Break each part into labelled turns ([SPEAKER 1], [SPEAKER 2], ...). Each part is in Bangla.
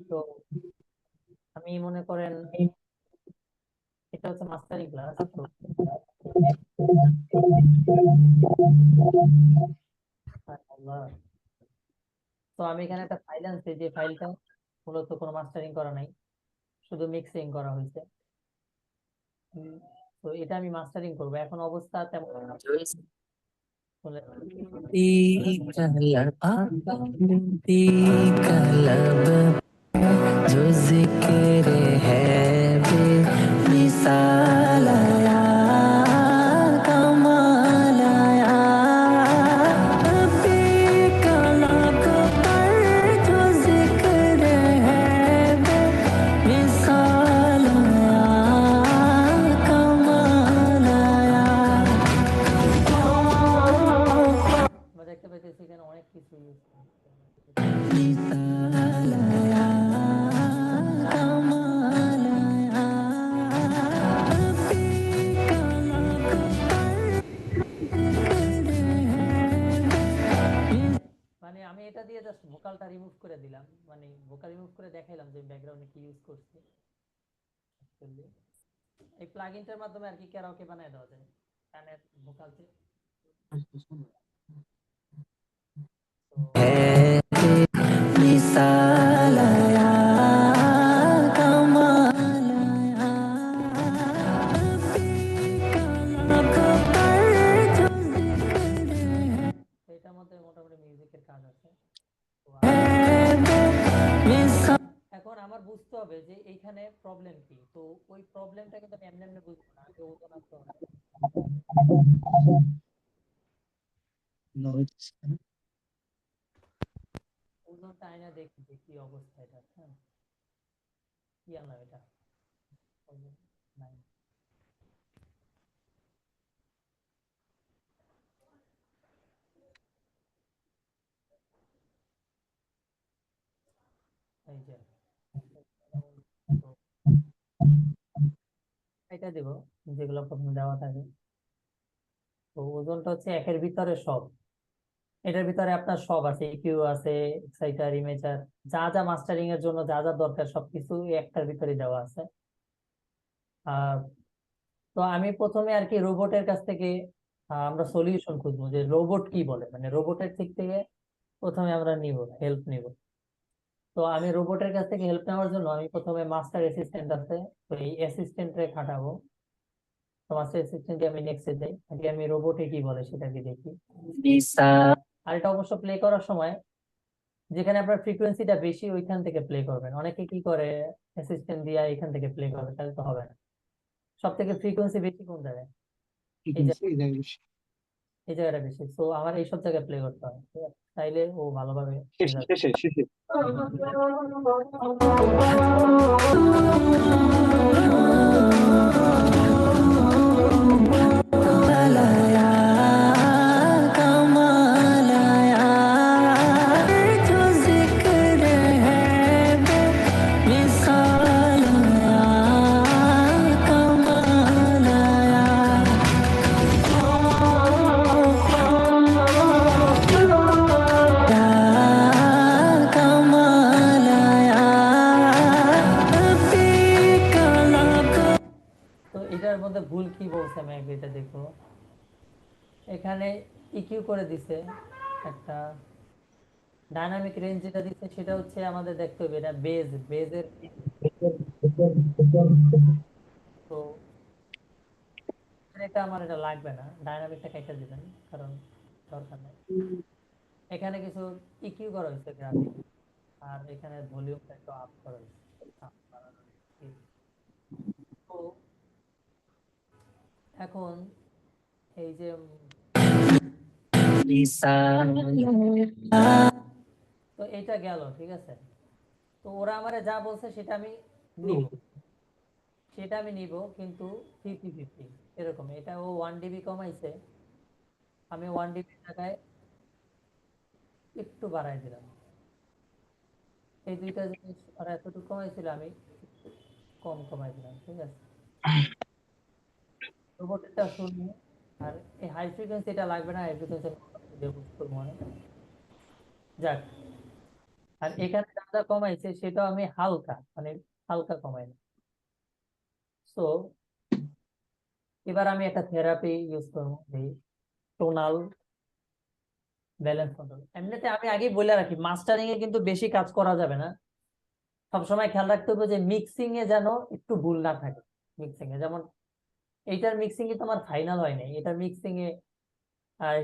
[SPEAKER 1] তো আমি মনে করেন এটা হচ্ছে মাস্টারিং ক্লাস। তো আল্লাহ, তো আমি এখানে একটা ফাইল আনছি, যে ফাইলটা মূলত কোনো মাস্টারিং করা নাই, শুধু মিক্সিং করা হয়েছে। উম, তো এটা আমি মাস্টারিং করবো। এখন অবস্থা তেমন খারাপ হলে जो जिक्र है बेमिसाल आया, कमाल आया, बेकलाक पर जो जिक्र है बेमिसाल आया, कमाल आया। আমরা দেখতে পাইতেছি এখানে অনেক কিছু ইউজ মিসাল আয়া, कमाल आया, बेकलाक মানে আমি এটা দিয়ে জাস্ট ভোকালটা রিমুভ করে দিলাম, মানে ভোকাল রিমুভ করে দেখাইলাম যে ব্যাকগ্রাউন্ডে কি ইউজ করছি। Actually, এই প্লাগইনটার মাধ্যমে আর কি ক্যারাওকে বানায় দেওয়া যায় গানের ভোকাল থেকে। মিসাল আয়া, কমাল আয়া, বেকলাক पर जो जिक्र है। এটার মধ্যে মোটামুটি মিউজিকের কাজ আছে। এখন আমার বুঝতে হবে যে এইখানে প্রবলেম কি। তো ওই প্রবলেমটা কিন্তু আমি এমনি এমনি বুঝবো না, আগে ওজন আনতে হবে। ওজনটা আয়না দেখি যে কি অবস্থা এটা। হ্যাঁ, কি আনলাম এটা, ওজন নাই। এই যে তো এটা দিব, যেগুলো প্রথমে দেওয়া থাকে। তো ওজনটা হচ্ছে একের ভিতরে সব, এটার ভিতরে আপনার সব আছে, ইকিউ আছে, এক্সাইটার, ইমেজার, যা যা মাস্টারিং এর জন্য যা যা দরকার সবকিছু এই একটার ভিতরে দেওয়া আছে। আহ তো আমি প্রথমে আর কি রোবটের কাছ থেকে আমরা সলিউশন খুঁজবো যে রোবট কি বলে, মানে রোবটের দিক থেকে প্রথমে আমরা নিব, হেল্প নিব। তো আমি রোবটের কাছ থেকে হেল্প নেওয়ার জন্য আমি প্রথমে মাস্টার অ্যাসিস্ট্যান্ট আছে, তো এই অ্যাসিস্ট্যান্টে খাটাবো। তো মাস্টার অ্যাসিস্ট্যান্টে আমি নেক্সটে যাই, আগে আমি রোবটে কি বলে সেটাকে দেখি। আর এটা অবশ্য প্লে করার সময় যেখানে আপনার ফ্রিকোয়েন্সিটা বেশি ওইখান থেকে প্লে করবেন। অনেকে কি করে অ্যাসিস্ট্যান্ট দিয়ে এখান থেকে প্লে করবে, তাহলে তো হবে না। সব থেকে ফ্রিকোয়েন্সি বেশি কোন জায়গায়? এই এই জায়গাটা বেশি, তো আমার এইসব জায়গায় প্লে করতে হয়, ঠিক আছে? তাইলে ও ভালোভাবে রেজাল্ট। তো এটার মধ্যে ভুল কি বলছে আমি আগে এটা দেখবো। এখানে ইকিউ করে দিছে একটা, ডাইনামিক রেঞ্জ যেটা দিচ্ছে সেটা হচ্ছে আমাদের দেখতে হবে এটা বেজের। তো এটা আমার এটা লাগবে না, ডাইনামিকটা কেটে দিবেন, কারণ দরকার নেই। এখানে কিছু ইকিউ করা হয়েছে গ্রাফিক, আর এখানে ভলিউমটা একটু আপ করা হয়েছে, up বাড়ানো হয়েছে। তো এখন এই যে তো এটা গেল, ঠিক আছে। তো ওরা আমারে যা বলছে সেটা আমি নিব, সেটা আমি নিব, কিন্তু 50-50 এরকম। এটা ও 1 ডিবি কমাইছে, আমি 1 ডিবি টাকায় একটু বাড়াই দিলাম। এই দুইটা জিনিস ওরা এতটুকু কমাইছিল, আমি একটু কম কমাই দিলাম, ঠিক আছে। রোবটটা শুনি, আর এই হাই ফ্রিকোয়েন্সি এটা লাগবে না, হাই ফ্রিকোয়েন্সি দিয়ে বুঝ করবো অনেক। যাক, আর এখানে যা কমাইছে সেটা আমি হালকা, মানে হালকা কমাইনি। তো এবার আমি একটা থেরাপি ইউজ করবো, টোনাল ব্যালেন্স কন্ট্রোল। এমনিতে আমি আগেই বলে রাখি, মাস্টারিং এ কিন্তু বেশি কাজ করা যাবে না। সবসময় খেয়াল রাখতে হবে যে মিক্সিং এ যেন একটু ভুল না থাকে। মিক্সিং এ যেমন এইটার মিক্সিং এ তোমার ফাইনাল হয় নাই, এটার মিক্সিং এ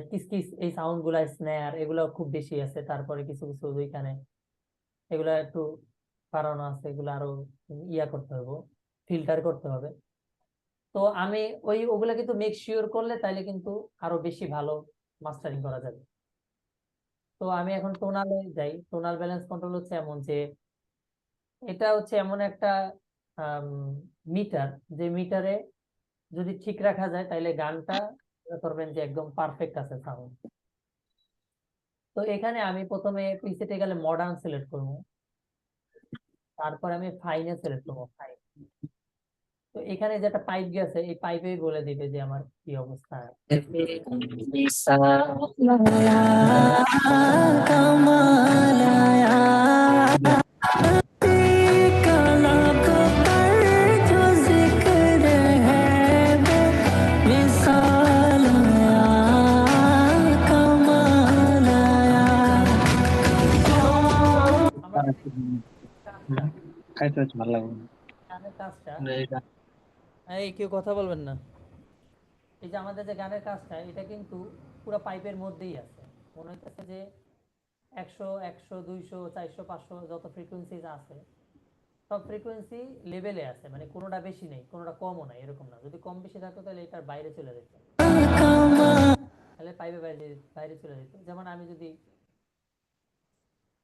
[SPEAKER 1] কিস কিস এই সাউন্ড গুলা, স্নেয়ার এগুলো খুব বেশি আছে, তারপরে কিছু কিছু ওইখানে এগুলা একটু বাড়ানো আছে, এগুলো আরো ইয়া করতে হবে, ফিল্টার করতে হবে। তো আমি ওগুলা কিন্তু মেক শিওর করলে তাইলে কিন্তু আরো বেশি ভালো মাস্টারিং করা যাবে। তো আমি এখন টোনালে যাই। টোনাল ব্যালেন্স কন্ট্রোল হচ্ছে এমন যে, এটা হচ্ছে এমন একটা মিটার, যে মিটারে যদি ঠিক রাখা যায় তাইলে গানটা মনে করবেন যে একদম পারফেক্ট আছে সাউন্ড। তো এখানে আমি প্রথমে প্রিসেটে গেলে মডার্ন সিলেক্ট করবো, তারপর আমি ফাইনে সিলেক্ট করবো, ফাইন। তো এখানে যেটা পাইপ গেছে, এই পাইপেই বলে দিবে যে আমার কি অবস্থা। আমার কাজটা,
[SPEAKER 2] খাইতে হচ্ছে ভালো লাগবে
[SPEAKER 1] গানের কাজটা,
[SPEAKER 2] না এটা।
[SPEAKER 1] এই কেউ কথা বলবেন না। এই যে আমাদের যে গানের কাজটা, এটা কিন্তু পুরো পাইপের মধ্যেই আছে। মনে হইতেছে যে 100, 100, 200, 400, 500 যত ফ্রিকোয়েন্সি আছে, সব ফ্রিকোয়েন্সি লেভেলে আছে, মানে কোনোটা বেশি নেই কোনোটা কমও নাই, এরকম না। যদি কম বেশি থাকতো তাহলে এটার বাইরে চলে যেত, তাহলে পাইপের বাইরে বাইরে চলে যেত। যেমন আমি যদি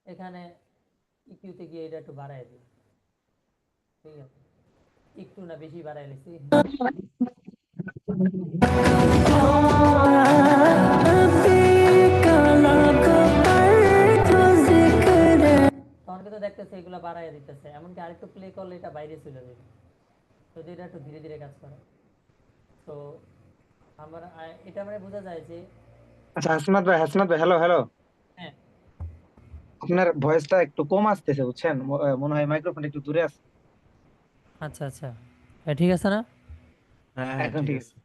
[SPEAKER 1] এখানে ইকিউতে গিয়ে এটা একটু বাড়াই দিই, ঠিক আছে, একটু না বেশি বাড়াই লিছি, তখন কিন্তু দেখতেছে এগুলো বাড়াই দিতেছে, এমনকি আরেকটু প্লে করলে এটা বাইরে চলে যাবে। যদি এটা একটু ধীরে ধীরে কাজ করে, তো আমরা এটা মানে বোঝা যায় যে,
[SPEAKER 2] আচ্ছা হাসনাত ভাই, হ্যালো হ্যালো।
[SPEAKER 1] হ্যাঁ।
[SPEAKER 2] আপনার ভয়েসটা একটু কম আসতেছে বুঝছেন, মনে হয় মাইক্রোফোন একটু দূরে আছে।
[SPEAKER 1] আচ্ছা আচ্ছা, হ্যাঁ ঠিক আছে না?
[SPEAKER 3] হ্যাঁ হ্যাঁ
[SPEAKER 2] এখন
[SPEAKER 3] ঠিক
[SPEAKER 2] ঠিক
[SPEAKER 3] আছে।
[SPEAKER 2] আছে।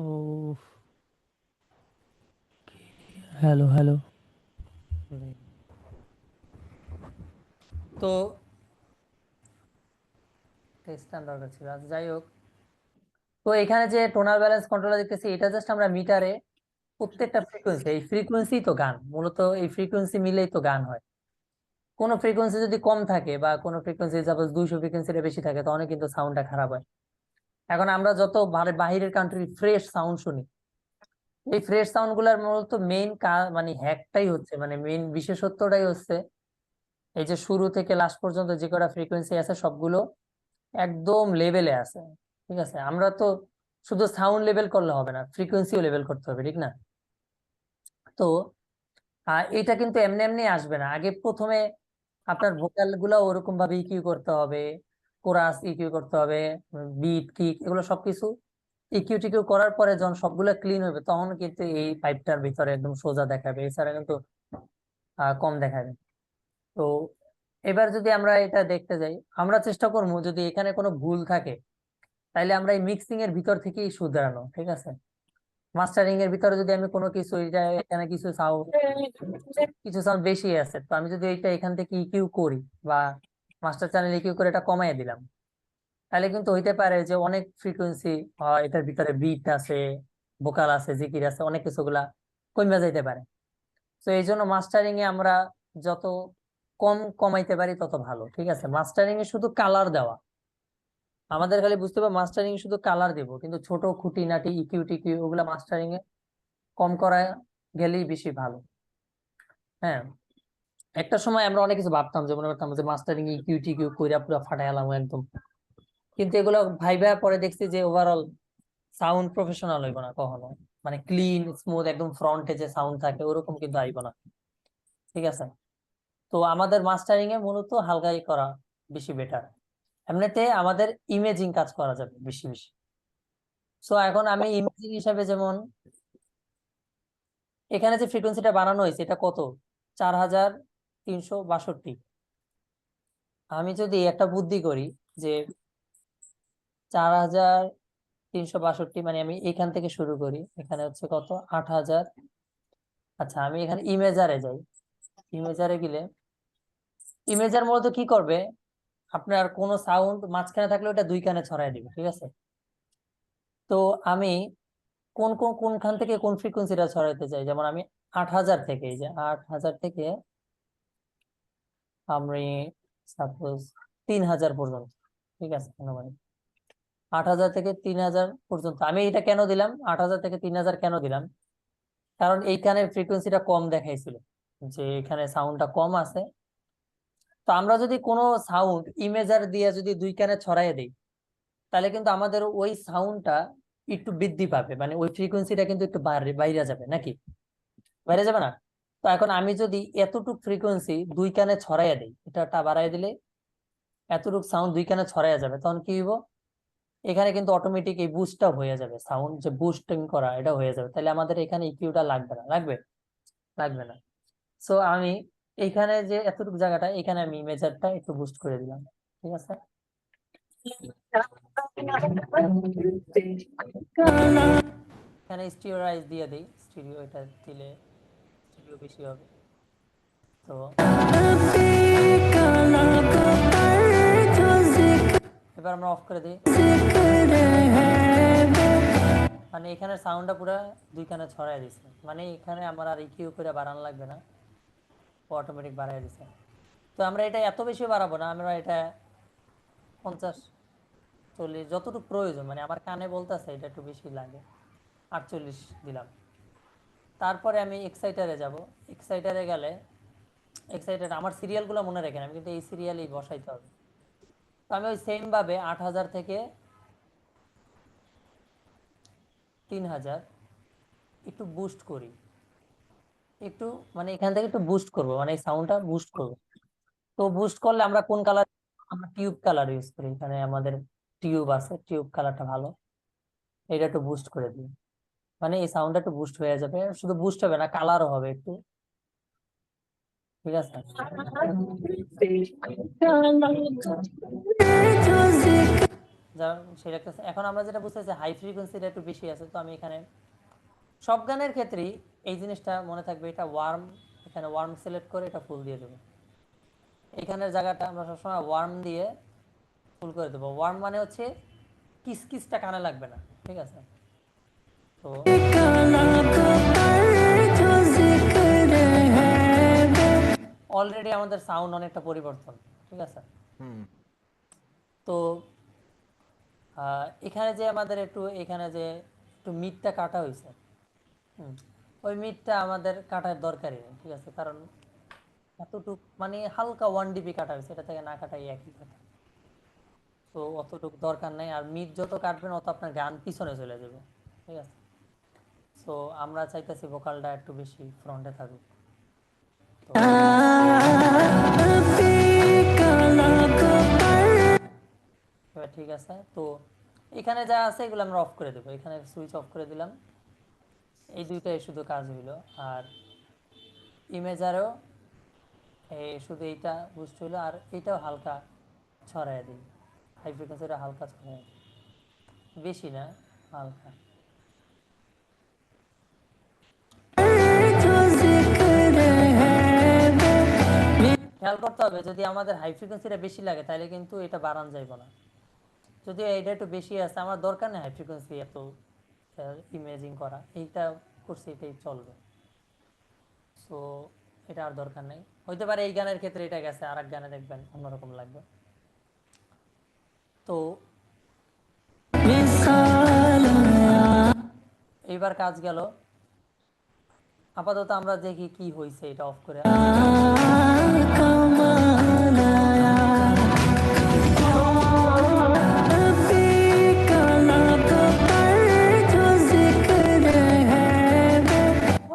[SPEAKER 1] ও, হ্যালো হ্যালো। তো স্ট্যান্ড দরকার ছিল, আচ্ছা যাই হোক। তো এখানে যে টোনাল ব্যালেন্স কন্ট্রোলার দেখতেছি, এটা জাস্ট আমরা মিটারে প্রত্যেকটা ফ্রিকোয়েন্সি, এই ফ্রিকোয়েন্সি তো গান, মূলত এই ফ্রিকোয়েন্সি মিলেই তো গান হয়। কোনো ফ্রিকোয়েন্সি যদি কম থাকে বা কোনো ফ্রিকোয়েন্সি সাপোজ 200 ফ্রিকোয়েন্সিটা বেশি থাকে, তখন কিন্তু সাউন্ডটা খারাপ হয়। এখন আমরা যত বাহিরের কান্ট্রির ফ্রেশ সাউন্ড শুনি, এই ফ্রেশ সাউন্ড গুলার মূলত মেইন মানে হ্যাকটাই হচ্ছে, মানে মেইন বিশেষত্বটাই হচ্ছে এই যে শুরু থেকে লাস্ট পর্যন্ত যে কটা ফ্রিকোয়েন্সি আছে সবগুলো একদম লেভেলে আছে। ঠিক আছে, আমরা তো শুধু সাউন্ড লেভেল করলে হবে না, ফ্রিকোয়েন্সিও লেভেল করতে হবে, ঠিক না? তো এটা কিন্তু এমনি এমনি আসবে না, আগে প্রথমে আপনার ভোকাল গুলো ওরকম ভাবে ইকিউ করতে হবে, কোরাস ইকিউ করতে হবে, বিট কিক এগুলো সবকিছু ইকিউ টিকিউ করার পরে যখন সবগুলো ক্লিন হবে, তখন কিন্তু এই পাইপটার ভিতরে একদম সোজা দেখাবে, এছাড়া কিন্তু কম দেখাবে। তো এবার যদি আমরা এটা দেখতে যাই, আমরা চেষ্টা করবো যদি এখানে কোনো ভুল থাকে, তাইলে আমরা এই মিক্সিং এর ভিতর থেকেই শুধরানো, ঠিক আছে? মাস্টারিং এর ভিতরে যদি আমি কোনো কিছু এখানে কিছু সাউন্ড বেশি আছে, তো আমি যদি এটা এখান থেকে ইকিউ করি বা মাস্টার চ্যানেল ইকিউ করে এটা কমাইয়ে দিলাম, তাহলে কিন্তু হইতে পারে যে অনেক ফ্রিকোয়েন্সি, এটার ভিতরে বিট আছে, ভোকাল আছে, জিকির আছে, অনেক কিছুগুলা কমে যাইতে পারে। তো এই জন্য মাস্টারিং এ আমরা যত কম কমাইতে পারি তত ভালো, ঠিক আছে? মাস্টারিং এ শুধু কালার দেওয়া, আমাদের খালি বুঝতে হবে মাস্টারিং এ শুধু কালার দিব, কিন্তু ছোট খুঁটিনাটি ইকিউ টিকিউ ওগুলা মাস্টারিং এ কম করা গেলেই বেশি ভালো। হ্যাঁ, একটা সময় আমরা অনেক কিছু ভাবতাম, যে মনে করতাম যে মাস্টারিং ইকিউ টিকিউ কইরা পুরো ফাটাই এলাম একদম, কিন্তু এগুলো ভাইবা পরে দেখছি যে ওভারঅল সাউন্ড প্রফেশনাল হইব না কখনো, মানে ক্লিন স্মুথ একদম ফ্রন্টে যে সাউন্ড থাকে ওরকম কিন্তু আইব না, ঠিক আছে? তো আমাদের মাস্টারিং এ মূলত হালকাই করা বেশি বেটার, এমনিতে আমাদের ইমেজিং কাজ করা যাবে বেশি বেশি। সো এখন আমি ইমেজিং হিসাবে যেমন এখানে যে ফ্রিকোয়েন্সিটা বানানো হয়েছে এটা কত, 4362। আমি যদি একটা বুদ্ধি করি যে 4362, মানে আমি এখান থেকে শুরু করি, এখানে হচ্ছে কত 8000। আচ্ছা আমি এখানে ইমেজারে যাই। ইমেজারে গেলে ইমেজার মূলত কি করবে, আপনার কোনো সাউন্ড মাঝখানে থাকলে ওটা দুই কানে ছড়াই দিবে, ঠিক আছে। তো আমি কোনখান থেকে কোন ফ্রিকোয়েন্সিটা ছড়াইতে চাই, যেমন আমি 8000 থেকে, এই যে 8000 থেকে আমি সাপোজ 3000 পর্যন্ত, ঠিক আছে, আনুমানিক 8000 থেকে 3000 পর্যন্ত। আমি এটা কেন দিলাম, 8000 থেকে 3000 কেন দিলাম, কারণ এইখানের ফ্রিকোয়েন্সিটা কম দেখাইছিল, যে এখানে সাউন্ডটা কম আছে। তো আমরা যদি কোনো সাউন্ড ইমেজার দিয়ে যদি দুই কানে ছড়াইয়ে দিই, তাহলে কিন্তু আমাদের ওই সাউন্ডটা একটু বৃদ্ধি পাবে, মানে ওই ফ্রিকোয়েন্সিটা কিন্তু একটু বাইরে যাবে নাকি, বাইরে যাবে না? তো এখন আমি যদি এতটুক ফ্রিকোয়েন্সি দুই কানে ছড়াইয়া দিই, এটা বাড়াই দিলে এতটুক সাউন্ড দুই কানে ছড়াইয়া যাবে, তখন কি হইব, এখানে কিন্তু অটোমেটিক এই বুস্টটা হয়ে যাবে, সাউন্ড যে বুস্টিং করা এটা হয়ে যাবে, তাহলে আমাদের এখানে ইকিউটা লাগবে না, লাগবে, লাগবে না। সো আমি এইখানে যে এতটুকু জায়গাটা, এখানে আমি মেজারটা একটু বুস্ট করে দিলাম, ঠিক আছে। এখানে স্টিরিওরাইজ দিয়ে দিই, স্টিরিও এটা দিলে স্টিরিও বেশি হবে। তো এবার আমরা অফ করে দিই, মানে এখানে সাউন্ডটা পুরো দুই কানে ছড়াই দিছে, মানে এখানে আমার আর ইকিউ করে বাড়ানো লাগবে না, অটোমেটিক বাড়াই দিছে। তো আমরা এটা এত বেশি বাড়াবো না, আমরা এটা 50 40 যতটুকু প্রয়োজন, মানে আমার কানে বলতেছে এটা একটু বেশি লাগে, 48 দিলাম। তারপরে আমি এক্সাইটারে যাব। এক্সাইটারে গেলে এক্সাইটার আমার সিরিয়ালগুলো মনে রাখেন, আমি কিন্তু এই সিরিয়ালই বসাইতে হবে। তো আমি ওই সেম ভাবে 8000 থেকে 3000 একটু বুস্ট করি, একটু মানে এখান থেকে একটু বুস্ট করব, মানে এই সাউন্ডটা বুস্ট করব। তো বুস্ট করলে আমরা কোন কালার, আমরা টিউব কালার ইউজ করি, এখানে আমাদের টিউব আছে, টিউব কালারটা ভালো, এটা একটু বুস্ট করে দিই, মানে এই সাউন্ডটা একটু বুস্ট হয়ে যাবে, শুধু বুস্ট হবে না, কালারও হবে একটু, ঠিক আছে। যা সেটা একটা, এখন আমরা যেটা বুঝতেছি হাই ফ্রিকোয়েন্সিটা একটু বেশি আছে, তো আমি এখানে সব গানের ক্ষেত্রেই এই জিনিসটা মনে থাকবে, এটা ওয়ার্ম, এখানে ওয়ার্ম সিলেক্ট করে এটা ফুল দিয়ে দেবো, এখানের জায়গাটা আমরা সবসময় ওয়ার্ম দিয়ে ফুল করে দেবো। ওয়ার্ম মানে হচ্ছে কিসকিসটা কানে লাগবে না, ঠিক আছে। তো অলরেডি আমাদের সাউন্ড অনেকটা পরিবর্তন, ঠিক আছে।
[SPEAKER 3] হুম।
[SPEAKER 1] তো এখানে যে আমাদের একটু, এখানে যে একটু মিটটা কাটা হয়েছে, ওই মিটটা আমাদের কাটার দরকারই নেই, ঠিক আছে, কারণ এতটুক মানে হালকা 1 dB কাটা হয়েছে, এটা থেকে না কাটাই একই কথা। তো অতটুকু দরকার নেই, আর মিট যত কাটবেন অত আপনার গান পিছনে চলে যাবে, ঠিক আছে। তো আমরা চাইতেছি ভোকালটা একটু বেশি ফ্রন্টে থাকুক। তো এবার ঠিক আছে। তো এখানে যা আছে এগুলো আমরা অফ করে দেবো, এখানে সুইচ অফ করে দিলাম, এই দুইটাই শুধু কাজ হইলো। আর ইমেজারেও এই শুধু এইটা বুঝতে হইলো, আর এইটাও হালকা ছড়াই দিই, হাই ফ্রিকোয়েন্সিটা হালকা ছড়াই দিই, বেশি না, হালকা। খেয়াল করতে হবে, যদি আমাদের হাই ফ্রিকোয়েন্সিটা বেশি লাগে তাহলে কিন্তু এটা বাড়ানো যাইব না, যদি এটা একটু বেশি আছে, আমার দরকার নেই হাই ফ্রিকোয়েন্সি এত ইমেজিং করা, এইটা করছি এটাই চলবে। সো এটা আর দরকার নেই, হইতে পারে এই গানের ক্ষেত্রে এটা গেছে, আর এক গানে দেখবেন অন্যরকম লাগবে। তো এইবার কাজ গেল, আপাতত আমরা দেখি কি হয়েছে, এটা অফ করে।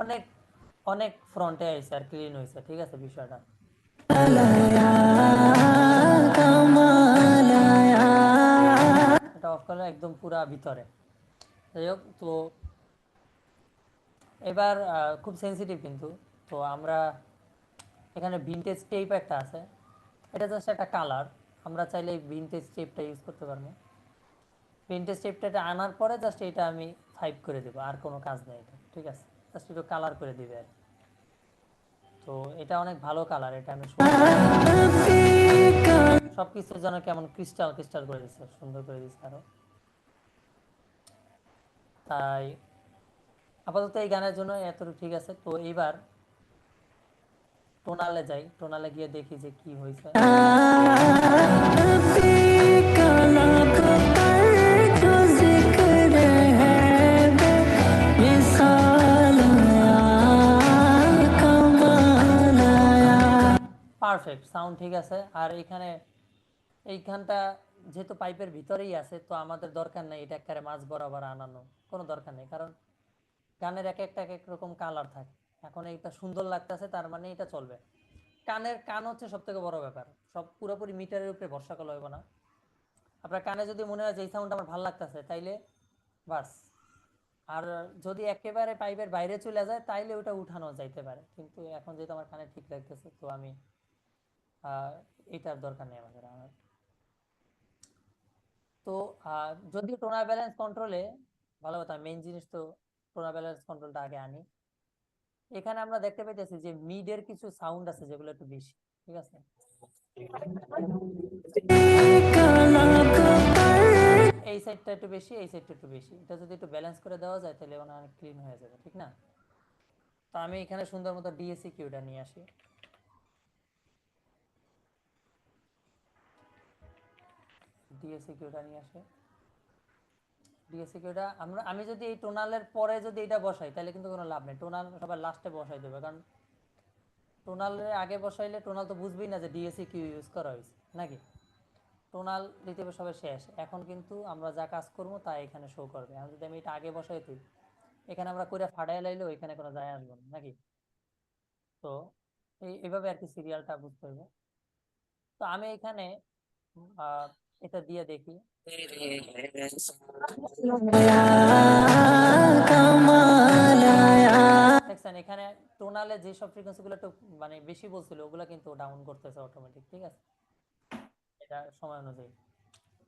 [SPEAKER 1] অনেক অনেক ফ্রন্টে আইছে আর ক্লিন হয়েছে, ঠিক আছে বিষয়টা। এটা অফ করলে একদম পুরা ভিতরে। যাই হোক, তো এবার খুব সেন্সিটিভ কিন্তু। তো আমরা এখানে ভিনটেজ টেপ একটা আছে, এটা জাস্ট একটা কালার, আমরা চাইলে ভিনটেজ টেপটা ইউজ করতে পারবো। ভিনটেজ টেপটা আনার পরে জাস্ট এটা আমি 5 করে দেবো, আর কোনো কাজ নেই এটা, ঠিক আছে, জাস্ট একটু কালার করে দিবে আর কি। তো এটা অনেক ভালো কালার, এটা আমি সবকিছু যেন কেমন ক্রিস্টাল ক্রিস্টাল করে দিচ্ছে, সুন্দর করে দিচ্ছে আরো। তাই আপাতত এই গানের জন্য এতটুকু ঠিক আছে। তো এইবার টোনালে যাই, টোনালে গিয়ে দেখি যে কি হয়েছে। পারফেক্ট সাউন্ড ঠিক আছে। আর এখানে এইখানটা যেহেতু পাইপের ভিতরেই আছে, তো আমাদের দরকার নেই এটা একেবারে মাঝ বরাবর আনানো, কোনো দরকার নেই, কারণ গানের এক একটা এক এক রকম কালার থাকে। এখন এইটা সুন্দর লাগতেছে তার মানে এটা চলবে। কানের কান হচ্ছে সব থেকে বড় ব্যাপার, সব পুরোপুরি মিটারের উপরে ভরসা করলে হবে না। আপনার কানে যদি মনে হয় যে এই সাউন্ড আমার ভালো লাগতেছে তাইলে বাস। আর যদি একেবারে পাইপের বাইরে চলে যায় তাইলে ওটা উঠানো যাইতে পারে, কিন্তু এখন যেহেতু আমার কানে ঠিক লাগতেছে তো আমি এটার দরকার নেই আমাদের আমার। তো যদিও টোনার ব্যালেন্স কন্ট্রোলে ভালো কথা, মেইন জিনিস তো টোনার ব্যালেন্স কন্ট্রোলটা আগে আনি। এখানে আমরা দেখতে পাইতেছি যে মিডের কিছু সাউন্ড আছে যেগুলো একটু বেশি, ঠিক আছে। এই সাইডটা একটু বেশি, এই সাইডটা একটু বেশি, এটা যদি একটু ব্যালেন্স করে দেওয়া যায় তাহলে অনেক ক্লিন হয়ে যাবে, ঠিক না? তো আমি এখানে সুন্দর মতো ডিএসি কিউটা নিয়ে আসি। ডিএসি কিউটা নিয়ে আসে, ডিএসি কিউটা আমি যদি এই টোনালের পরে যদি এটা বসাই তাহলে কিন্তু কোনো লাভ নেই, টোনাল সবার লাস্টে বসাই দেবে, কারণ টোনালের আগে বসাইলে টোনাল তো বুঝবেই না যে ডিএসি কিউ ইউজ করা হয়েছে নাকি। টোনাল দিতে হবে সবে শেষ, এখন কিন্তু আমরা যা কাজ করবো তা এখানে শো করবে। এখন যদি আমি এটা আগে বসাই তুই, এখানে আমরা কইরা ফাটাই লাইলেও এখানে কোনো যায় আসবো না নাকি। তো এইভাবে আর কি সিরিয়ালটা বুঝতে হবে। তো আমি এখানে আহ, এটা দিয়ে দেখি। দেখছেন এখানে টোনালে যেসব ফ্রিকোয়েন্সি গুলো একটু মানে বেশি বলছিল ওগুলো কিন্তু ডাউন করতেছে অটোমেটিক, ঠিক আছে, এটা সময় অনুযায়ী।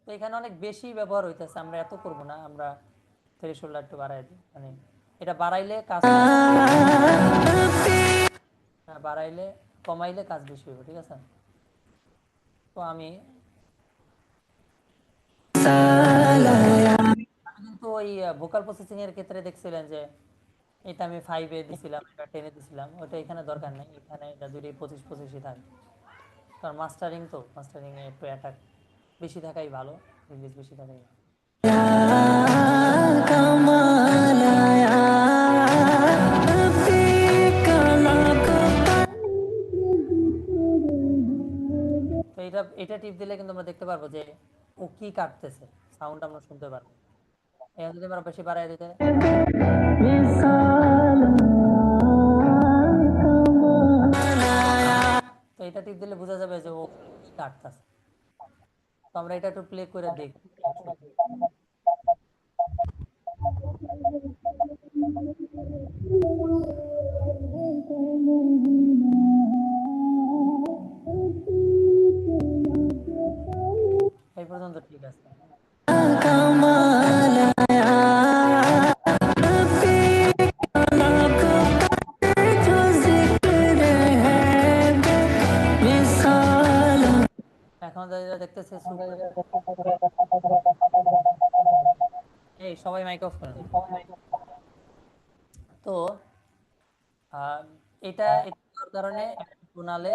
[SPEAKER 1] তো এখানে অনেক বেশি ব্যবহার হইতেছে, আমরা এত করব না, আমরা থ্রেশহোল্ড একটু বাড়াই দিই, মানে এটা বাড়াইলে কাজ বাড়াইলে কমাইলে কাজ বেশি হবে, ঠিক আছে। তো আমি কিন্তু ওই ভোকাল প্রসেসিং এর ক্ষেত্রে দেখছিলেন যে এটা আমি 5-এ দিছিলাম, এটা 10-এ দিছিলাম, ওটা এখানে দরকার নেই, এখানে এটা যদি 25-25ই থাকে, কারণ মাস্টারিং তো মাস্টারিং এ একটু অ্যাটাক বেশি থাকাই ভালো, রিলিজ বেশি থাকাই ভালো। তো এটা টিপ দিলে কিন্তু আমরা দেখতে পারবো যে ও কি কাটতেছে, সাউন্ড আমরা শুনতে পারবো। এখন যদি আমরা বেশি বাড়াই দিতে, তো এটা টিপ দিলে বোঝা যাবে যে ও কি কাটতেছে। তো আমরা এটা একটু প্লে করে দেখি। এই পর্যন্ত ঠিক আছে। এখন যেটা দেখতেছি এই সবাই মাইক অফ করেন। তো আহ, এটা এটার কারণে টোনালে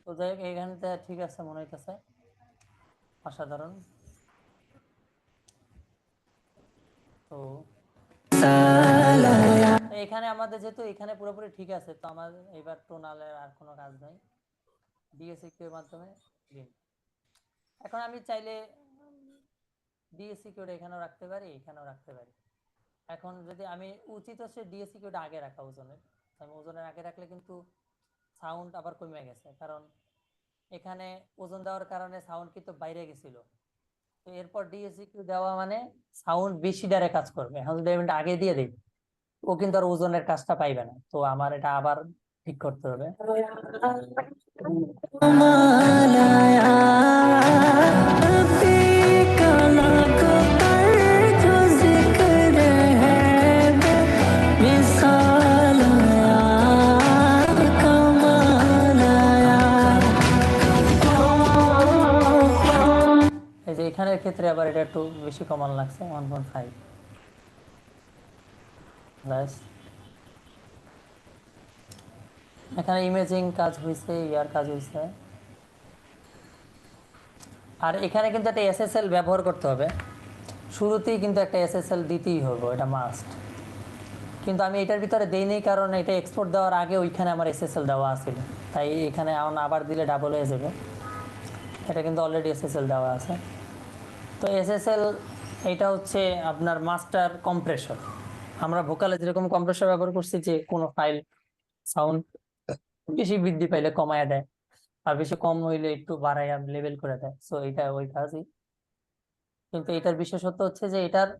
[SPEAKER 1] তো যাই হোক এইখানটা ঠিক আছে মনে হইতেছে, অসাধারণ। তো এখানে আমাদের যেহেতু এখানে পুরোপুরি ঠিক আছে, তো আমাদের এবার টোনালের আর কোনো কাজ নাই, ডিএসইকিউ এর মাধ্যমে দিন। এখন আমি চাইলে ডিএসইকিউটা এখানেও রাখতে পারি, এখানেও রাখতে পারি। এখন যদি আমি উচিত হচ্ছে ডিএসইকিউটা আগে রাখা ওজনের, আমি ওজনের আগে রাখলে কিন্তু সাউন্ড আবার কমে গেছে, কারণ এখানে ওজন দেওয়ার কারণে সাউন্ড কিন্তু বাইরে গেছিল। তো এরপর ডিএসইকিউ দেওয়া মানে সাউন্ড বেশি ডারে কাজ করবে। এখন যদি আমি এটা আগে দিয়ে দিই, ও কিন্তু আর ওজনের কাজটা পাইবে না, তো আমার এটা আবার ঠিক করতে হবে। এই যে এখানের ক্ষেত্রে আবার এটা একটু বেশি কমান লাগছে, 1.5 ব্যাস। এখানে ইমেজিং কাজ হয়েছে, ইয়ার কাজ হয়েছে। আর এখানে কিন্তু একটা এসএসএল ব্যবহার করতে হবে, শুরুতেই কিন্তু একটা এসএসএল দিতেই হবে, এটা মাস্ট। কিন্তু আমি এটার ভিতরে দেইনি, কারণ এটা এক্সপোর্ট দেওয়ার আগে ওইখানে আমার এসএসএল দেওয়া আছিল, তাই এখানে আবার দিলে ডাবল হয়ে যাবে। এটা কিন্তু অলরেডি এসএসএল দেওয়া আছে। তো এসএসএল এটা হচ্ছে আপনার মাস্টার কম্প্রেসর। আমরা ভোকালে যেরকম কম্প্রেসর ব্যবহার করছি, যে কোনো ফাইল সাউন্ড বেশি বৃদ্ধি পাইলে কমায় দেয়, আর বেশি কম হইলে একটু বাড়াইয়া লেভেল করে দেয়, সো এটা ওই কাজই। কিন্তু এটার বিশেষত্ব হচ্ছে যে এটার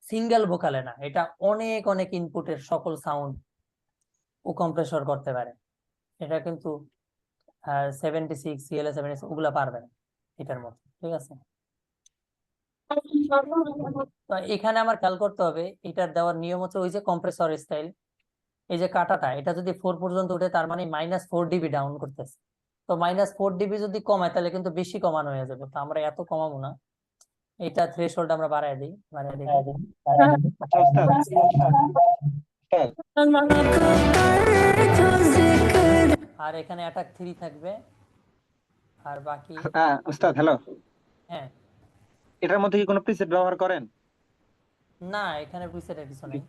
[SPEAKER 1] সিঙ্গেল ভোকালে না, এটা অনেক অনেক ইনপুটের সকল সাউন্ড ও কম্প্রেসর করতে পারে। এটা কিন্তু 76 CLA 76 ওগুলা পারবে না এটার মতো, ঠিক আছে। তো এখানে আমার খেয়াল করতে হবে, এটার দেওয়ার নিয়ম হচ্ছে ওই যে কম্প্রেসর স্টাইল, এই যে কাটাটা, এটা যদি 4 পর্যন্ত উঠে তার মানে -4 dB ডাউন করতেছে। তো -4 dB যদি কমায় তাহলে কিন্তু বেশি কমানো হয়ে যাবে, তো আমরা এত কমাবো না, এটা থ্রেশহোল্ড আমরা বাড়ায় দিই, বাড়ায় দিই।
[SPEAKER 2] আচ্ছা ওস্তাদ, ওস্তাদ,
[SPEAKER 1] আর এখানে অ্যাটাক 3 থাকবে, আর বাকি
[SPEAKER 2] হ্যাঁ ওস্তাদ, হ্যালো।
[SPEAKER 1] হ্যাঁ।
[SPEAKER 2] এটার মধ্যে কি কোনো প্রিসেট ব্যবহার করেন?
[SPEAKER 1] না, এখানে প্রিসেটের কিছু নেই,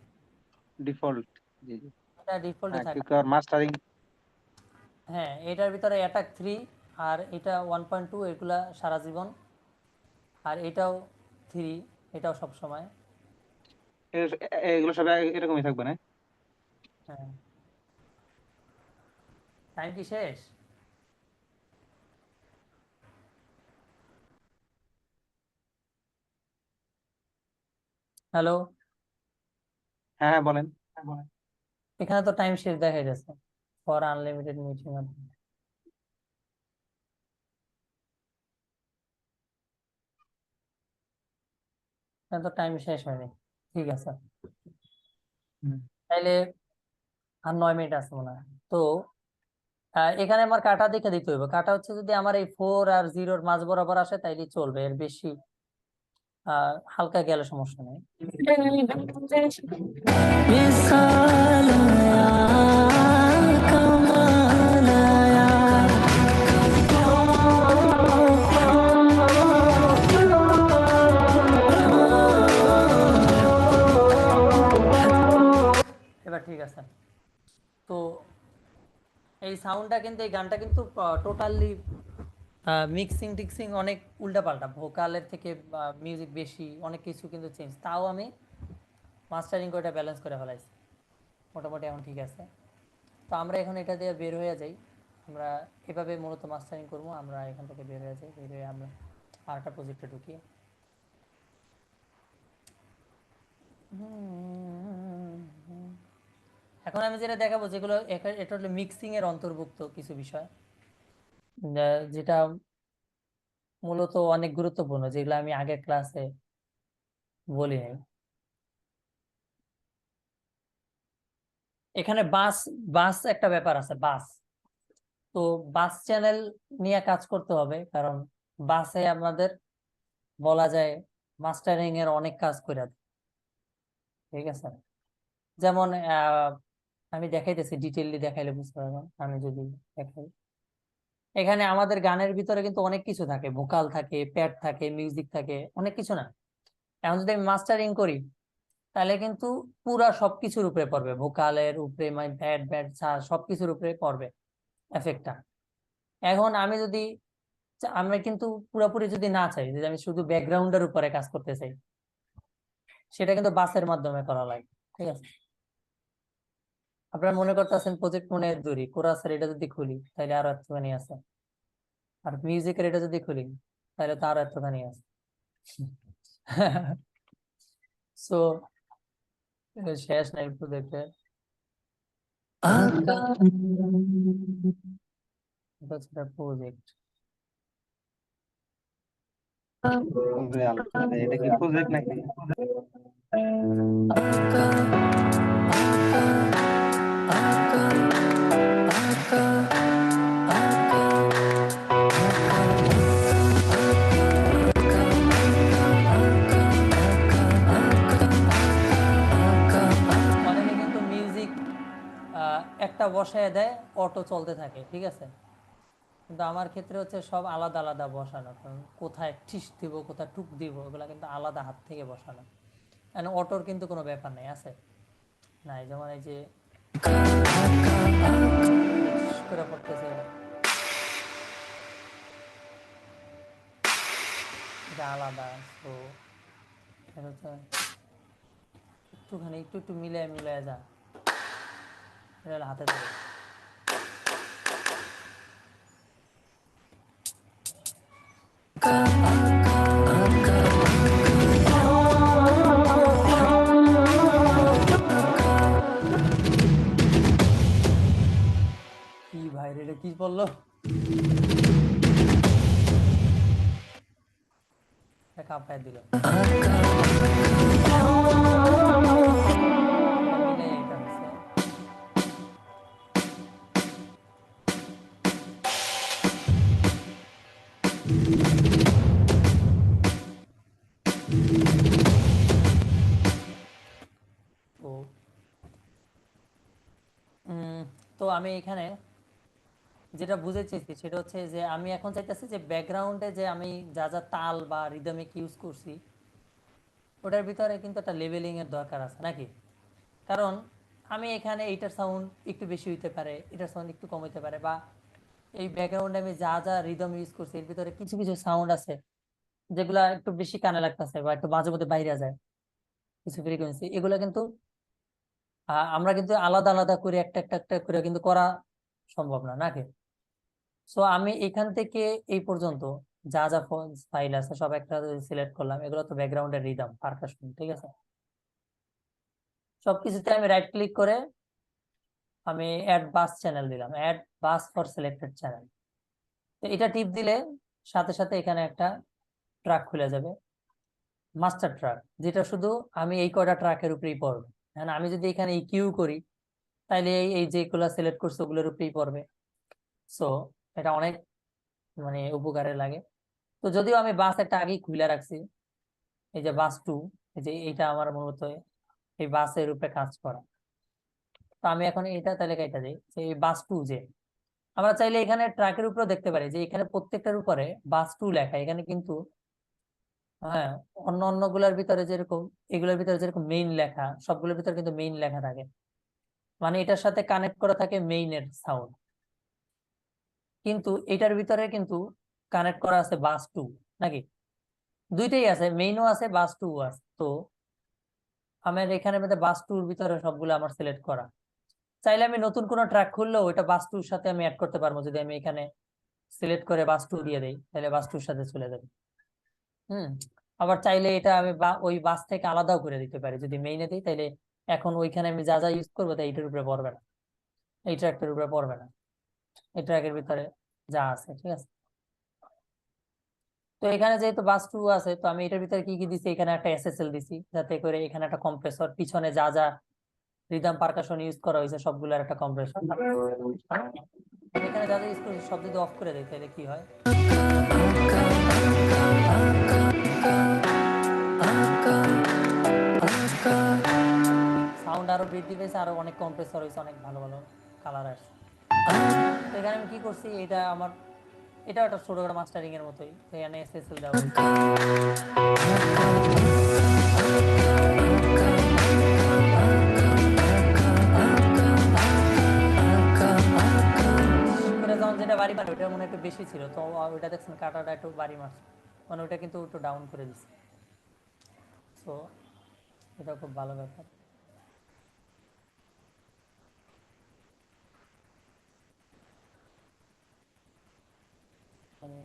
[SPEAKER 2] ডিফল্ট? জি জি।
[SPEAKER 1] এটা ডিফল্টই
[SPEAKER 2] হ্যাঁ,
[SPEAKER 1] থাকে।
[SPEAKER 2] কি মাস্টারিং?
[SPEAKER 1] হ্যাঁ, এটার ভিতরে অ্যাটাক 3 আর এটা 1.2 এগুলা সারা জীবন, আর এটাও 3, এটাও সব সময়।
[SPEAKER 2] এগুলো সব এরকমই থাকবে না?
[SPEAKER 1] হ্যাঁ। টাইম কি শেষ? হ্যালো,
[SPEAKER 2] হ্যাঁ হ্যাঁ, বলেন।
[SPEAKER 1] এখানে তো টাইম শেষ দেখা যাচ্ছে, ফর আনলিমিটেড মিটিং। এখানে তো টাইম শেষ হয়নি, ঠিক আছে।
[SPEAKER 2] হুম।
[SPEAKER 1] তাইলে আর 9 মিনিট আছে মনে হয়। তো এখানে আমার কাটা দেখে দিতে হবে, কাটা হচ্ছে যদি আমার এই 4 আর 0-র মাঝ বরাবর আসে তাইলে চলবে, এর বেশি হালকা গেলে সমস্যা নেই। এবার ঠিক আছে। তো এই সাউন্ডটা কিন্তু, এই গানটা কিন্তু টোটালি মিক্সিং টিক্সিং অনেক উল্টাপাল্টা, ভোকালের থেকে মিউজিক বেশি, অনেক কিছু কিন্তু চেঞ্জ, তাও আমি মাস্টারিং করে ব্যালেন্স করে ফেলাইছি, মোটামুটি এখন ঠিক আছে। তো আমরা এখন এটা দিয়ে বের হয়ে যাই, আমরা এভাবে মূলত মাস্টারিং করবো, আমরা এখান থেকে বের হয়ে যাই, বের হয়ে আমরা আরেকটা প্রজেক্টে ঢুকি। এখন আমি যেটা দেখাবো, যেগুলো এটা হলো মিক্সিং এর অন্তর্ভুক্ত কিছু বিষয়, যেটা মূলত অনেক গুরুত্বপূর্ণ, যেগুলো আমি আগের ক্লাসে বলি নাই। এখানে বাস, বাস একটা ব্যাপার আছে, বাস। তো বাস চ্যানেল নিয়ে কাজ করতে হবে, কারণ বাসে আমাদের বলা যায় মাস্টারিং এর অনেক কাজ করে দেয়, ঠিক আছে। যেমন আমি দেখাইতেছি, ডিটেইলি দেখাইলে বুঝতে পারবেন, আমি যদি দেখাই, এখানে আমাদের গানের ভিতরে কিন্তু অনেক কিছু থাকে, ভোকাল থাকে, প্যাড থাকে, মিউজিক থাকে, অনেক কিছু না। এখন যদি আমি মাস্টারিং করি তাহলে কিন্তু পুরা সবকিছুর উপরে পড়বে, ভোকালের উপরে, মানে ব্যাড ব্যাড সবকিছুর উপরে পড়বে এফেক্টটা। এখন আমি যদি আমরা কিন্তু পুরোপুরি যদি না চাই, যদি আমি শুধু ব্যাকগ্রাউন্ডের উপরে কাজ করতে চাই, সেটা কিন্তু বাসের মাধ্যমে করা লাগে, ঠিক আছে? আপনারা মনে করতেছেন প্রজেক্ট মনে দূরি কোরাসের এটা যদি খুলি তাহলে আরো একটুখানি আছে, আর মিউজিকের এটা যদি খুলি তাহলে তো আরো একটুখানি আছে। সো শেষ নাই প্রজেক্টের, এটা হচ্ছে প্রজেক্ট।
[SPEAKER 2] এটা কি প্রজেক্ট নাকি?
[SPEAKER 1] অনেকে কিন্তু মিউজিক একটা বসায় দেয়, অটো চলতে থাকে, ঠিক আছে? কিন্তু আমার ক্ষেত্রে হচ্ছে সব আলাদা আলাদা বসানো, কারণ কোথায় ঠিস দিব কোথায় টুক দিব ওগুলা কিন্তু আলাদা হাত থেকে বসানো। অটোর কিন্তু কোনো ব্যাপার নেই, আছে নাই, যেমন এই যে করে পড়তেছে, এটা আলাদা। তো এটা হচ্ছে একটুখানি একটু একটু মিলে মিলে যা, এটা হলো হাতে ধরে। কি ভাই রে, এটা কি বললো? কাঁপায় দিল। মিলে এটা হচ্ছে। তো তো আমি এখানে যেটা বুঝতে চেয়েছি সেটা হচ্ছে যে আমি এখন চাইতেছি যে ব্যাকগ্রাউন্ডে যে আমি যা যা তাল বা রিদমিক ইউজ করছি ওটার ভিতরে কিন্তু একটা লেভেলিং এর দরকার আছে নাকি? কারণ আমি এখানে এইটার সাউন্ড একটু বেশি হইতে পারে, এটার সাউন্ড একটু কম হইতে পারে, বা এই ব্যাকগ্রাউন্ডে আমি যা যা রিদম ইউজ করছি এর ভিতরে কিছু কিছু সাউন্ড আছে যেগুলা একটু বেশি কানে লাগতেছে বা একটু মাঝে মধ্যে বাইরে যায়, কিছু ফ্রিকোয়েন্সি, এগুলো কিন্তু আমরা কিন্তু আলাদা আলাদা করে একটা একটা একটা করে কিন্তু করা সম্ভব না নাকি? সো আমি এখান থেকে এই পর্যন্ত যা যা ফাইল আছে সব একটা সিলেক্ট করলাম, এগুলো তো ব্যাকগ্রাউন্ডের রিদম পারকাশন, ঠিক আছে? সবকিছুতে আমি রাইট ক্লিক করে আমি অ্যাড বাস চ্যানেল দিলাম, add bus for selected channel. তো এটা টিপ দিলে সাথে সাথে এখানে একটা ট্র্যাক খুলে যাবে, মাস্টার ট্র্যাক, যেটা শুধু আমি এই কয়টা ট্র্যাকের উপরেই পড়বে। এখন আমি যদি এখানে কিউ করি তাইলে এই এই যেগুলো সিলেক্ট করছে ওগুলোর উপরেই পড়বে। সো এটা অনেক মানে উপকারে লাগে। তো যদিও আমি বাস একটা আগেই খুলে রাখছি, এই যে বাস টু, এই যে এইটা আমার মূলত এই বাসের উপরে কাজ করা। তো আমি এখন এটা তাহলে কেটে দিই যে এই বাস টু, যে আমরা চাইলে এখানে ট্র্যাকের উপরে দেখতে পারি যে এখানে প্রত্যেকটার উপরে বাস টু লেখা, এখানে কিন্তু হ্যাঁ অন্য অন্য গুলার ভিতরে যেরকম, এগুলোর ভিতরে যেরকম মেইন লেখা, সবগুলোর ভিতরে কিন্তু মেইন লেখা থাকে, মানে এটার সাথে কানেক্ট করা থাকে মেইনের সাউন্ড। কিন্তু এটার ভিতরে কিন্তু কানেক্ট করা আছে বাস টু নাকি? দুইটাই আছে, মেইনও আছে বাস টু আছে। তো আমার এখানে মধ্যে বাস টুর ভিতরে সবগুলো আমার সিলেক্ট করা, চাইলে আমি নতুন কোনো ট্র্যাক খুললেও ওইটা বাস টুর সাথে আমি অ্যাড করতে পারবো, যদি আমি এখানে সিলেক্ট করে বাস টু দিয়ে দেই তাহলে বাস টুর সাথে চলে যাবে। আবার চাইলে এটা আমি ওই বাস থেকে আলাদাও করে দিতে পারি, যদি মেইনে দিই তাহলে এখন ওইখানে আমি যা যা ইউজ করবো তাই এইটার উপরে পড়বে না, এই ট্র্যাকের উপরে পড়বে না, এই ট্র্যাকের ভিতরে যা আছে, ঠিক আছে? তো এখানে যেহেতু বাস টু আছে, তো আমি এটার ভিতরে কি কি দিছি, এখানে একটা এসএসএল দিছি যাতে করে এখানে একটা কম্প্রেসর, পিছনে যা যা রিদম পারকাশন ইউজ করা হয়েছে সবগুলোর একটা কম্প্রেসর। এখানে যা যা ইউজ করছি সব যদি অফ করে দিই তাহলে কি হয়, সাউন্ড আরো বৃদ্ধি পেয়েছে, আরো অনেক কম্প্রেসর হয়েছে, অনেক ভালো ভালো কালার আসছে। তো এখানে আমি কি করছি, এটা আমার এটা একটা ছোটখাটো মাস্টারিং এর মতোই, তো এখানে এসএসএল দেওয়া হয়েছে। ছিল, তো ওইটা দেখছেন কাটাটা একটু বাড়ি মারছে, মানে ওইটা কিন্তু একটু ডাউন করে দিচ্ছে। সো এটা খুব ভালো ব্যাপার। মানে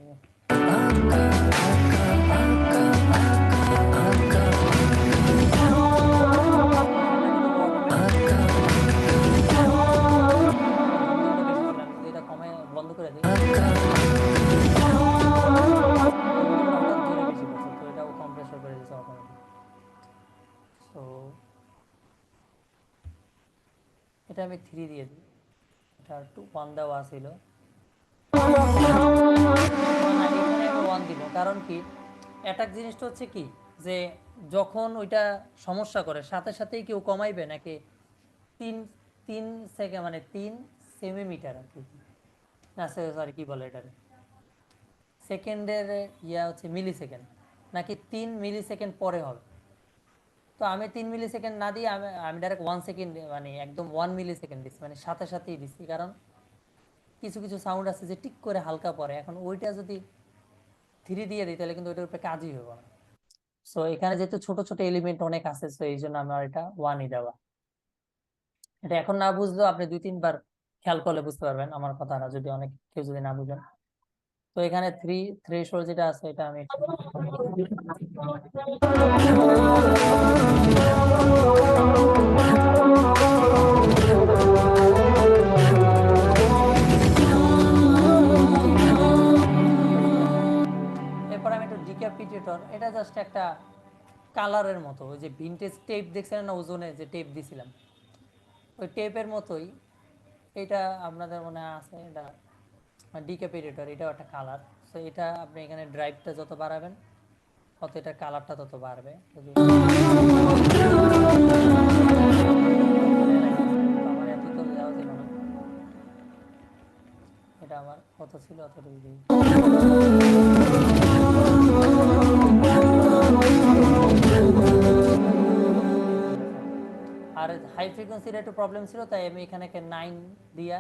[SPEAKER 1] এটা কমে বন্ধ করে দিই, হঠাৎ জোরে বেশি পড়ছে, তো এটাও কম্প্রেসর করে দিচ্ছে অটোমেটিক। সো এটা আমি 3 দিয়ে দিই, এটা 1 দেওয়া ছিল, এখানে আমি 1 দিব। কারণ কি, অ্যাটাক জিনিসটা হচ্ছে কি, যে যখন ওইটা সমস্যা করে সাথে সাথেই কেউ কমাইবে নাকি 3 মানে 3 সেমি-মিটার আর কি, না সরি কি বলে এটারে, সেকেন্ডের ইয়া হচ্ছে মিলি সেকেন্ড, নাকি 3 মিলি সেকেন্ড পরে হবে। তো আমি 3 মিলি সেকেন্ড না দিয়ে আমি ডাইরেক্ট 1 সেকেন্ড, মানে একদম 1 মিলি সেকেন্ড দিচ্ছি, মানে সাথে সাথেই দিচ্ছি। কারণ কিছু কিছু সাউন্ড আছে যে টিক করে হালকা পরে, এখন ওইটা যদি 3 দিয়ে দিই তাহলে কিন্তু ওইটার উপরে কাজই হবে না। সো এখানে যেহেতু ছোট ছোট এলিমেন্ট অনেক আছে, সো এই জন্য আমার এটা 1ই দেওয়া। এটা এখন না বুঝলেও আপনি 2-3 বার খেয়াল করলে বুঝতে পারবেন আমার কথাটা, যদি অনেক কেউ যদি না বুঝেন। তো এখানে থ্রেশহোল্ড যেটা আছে এটা আমি এরপর আমি একটু ডিক্যাপিটেটর, এটা জাস্ট একটা কালারের মতো, ওই যে ভিনটেজ টেপ দেখছিলেন না ওজনে যে টেপ দিছিলাম, ওই টেপের মতোই এটা আপনাদের মনে আছে, এটা ডিক্যাপিটেটর, এটাও একটা কালার। সো এটা আপনি এখানে ড্রাইভটা যত বাড়াবেন তত এটার কালারটা তত বাড়বে। আমার এত তো দেওয়া ছিল না, এটা আমার কত ছিল অতটুকু দিই। আর হাই ফ্রিকোয়েন্সির একটু প্রবলেম ছিল, তাই আমি এখানে 9 দিয়া